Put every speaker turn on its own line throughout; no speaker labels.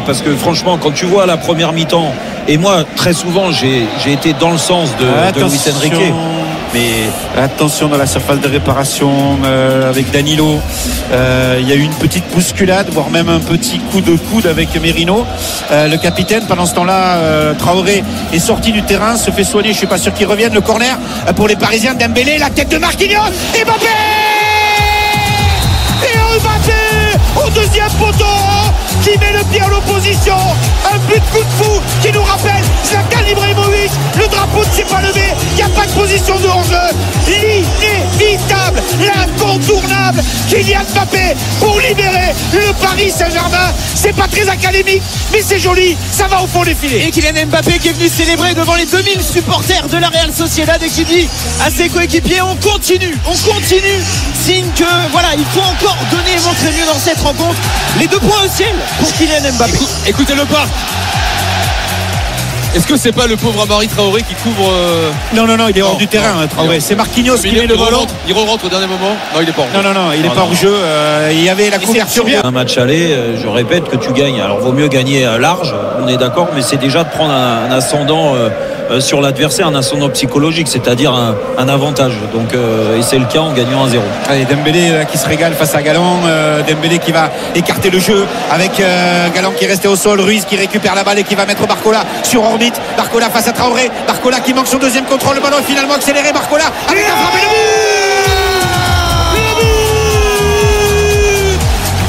parce que franchement, quand tu vois la première mi-temps, et moi très souvent j'ai été dans le sens de Luis Enrique.
Mais attention dans la surface de réparation avec Danilo. Il y a eu une petite bousculade, voire même un petit coup de coude avec Merino. Le capitaine, pendant ce temps-là, Traoré est sorti du terrain, se fait soigner. Je suis pas sûr qu'il revienne. Le corner pour les Parisiens. Dembélé, la tête de Marquinhos. Et Mbappé. Et Mbappé au deuxième poteau qui met le pied en opposition. Un but de coup de fou qui nous rappelle Zlatan Ibrahimovic. Le drapeau ne s'est pas levé. Il n'y a pas de position de hors-jeu. L'inévitable, l'incontournable Kylian Mbappé pour libérer le Paris Saint-Germain. C'est pas très académique, mais c'est joli. Ça va au fond des filets.
Et Kylian Mbappé qui est venu célébrer devant les 2000 supporters de la Real Sociedad et qui dit à ses coéquipiers on continue. Signe que voilà, il faut encore donner et montrer mieux dans cette rencontre. Les 2 points au ciel pour Kylian Mbappé.
Écoutez-le pas. Est-ce que c'est pas le pauvre Amari Traoré qui couvre
Non, il est hors du terrain, Traoré. C'est Marquinhos qui met le volant.
Il re-rentre au dernier moment. Non, il est pas hors jeu.
Non, il est pas hors jeu. Il y avait la couverture.
Un match aller, je répète que tu gagnes. Alors vaut mieux gagner large, on est d'accord, mais c'est déjà de prendre un ascendant sur l'adversaire, un ascendant psychologique, c'est-à-dire un avantage. Donc et c'est le cas en gagnant 1-0.
Allez, Dembélé qui se régale face à Galland. Dembélé qui va écarter le jeu avec Galland qui est resté au sol. Ruiz qui récupère la balle et qui va mettre Barcola sur orbite. Barcola face à Traoré. Barcola qui manque son deuxième contrôle. Le ballon est finalement accéléré. Barcola avec la frappe et le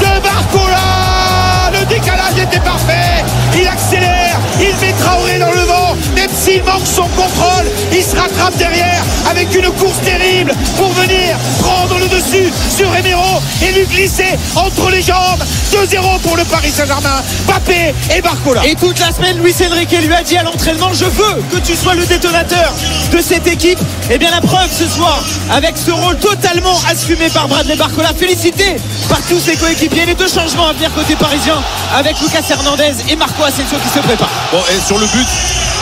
but de Barcola. Le décalage était parfait. Il accélère. Il met Traoré dans le vent. Même s'il manque son contrôle, il se rattrape derrière avec une course terrible pour venir prendre le dessus sur Remero et lui glisser entre les jambes. 2-0 pour le Paris Saint-Germain. Mbappé et Barcola.
Et toute la semaine, Luis Enrique lui a dit à l'entraînement je veux que tu sois le détonateur de cette équipe. Et bien la preuve ce soir avec ce rôle totalement assumé par Bradley Barcola, félicité par tous ses coéquipiers. Les 2 changements à venir côté parisien avec Lucas Hernandez et Marco Asensio qui se préparent.
Bon, et sur le but,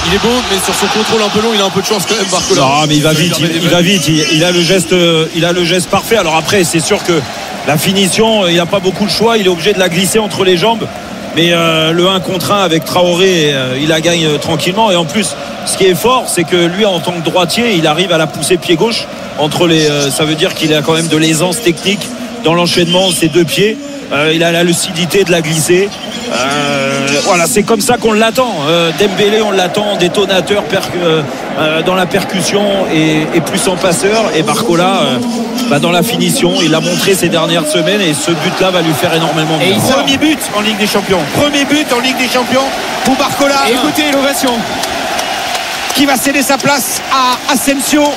il est bon, mais sur son contrôle un peu long, il a un peu de chance quand même, Barcola.
Non, mais il va vite, il a le geste parfait. Alors après, c'est sûr que la finition, il n'a pas beaucoup de choix, il est obligé de la glisser entre les jambes. Mais le 1 contre 1 avec Traoré, il la gagne tranquillement. Et en plus, ce qui est fort, c'est que lui, en tant que droitier, il arrive à la pousser pied gauche entre les. Ça veut dire qu'il a quand même de l'aisance technique dans l'enchaînement, ses 2 pieds. Il a la lucidité de la glisser. Voilà, c'est comme ça qu'on l'attend. Dembélé, on l'attend détonateur dans la percussion et plus en passeur. Et Barcola, dans la finition, il l'a montré ces dernières semaines et ce but-là va lui faire énormément bien.
Premier but en Ligue des Champions. Premier but en Ligue des Champions pour Barcola.
Et écoutez l'ovation
qui va céder sa place à Asensio.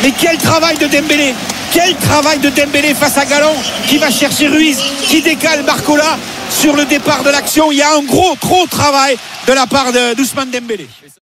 Mais quel travail de Dembélé! Quel travail de Dembélé face à Galland qui va chercher Ruiz, qui décale Barcola sur le départ de l'action. Il y a un gros travail de la part d'Ousmane Dembélé.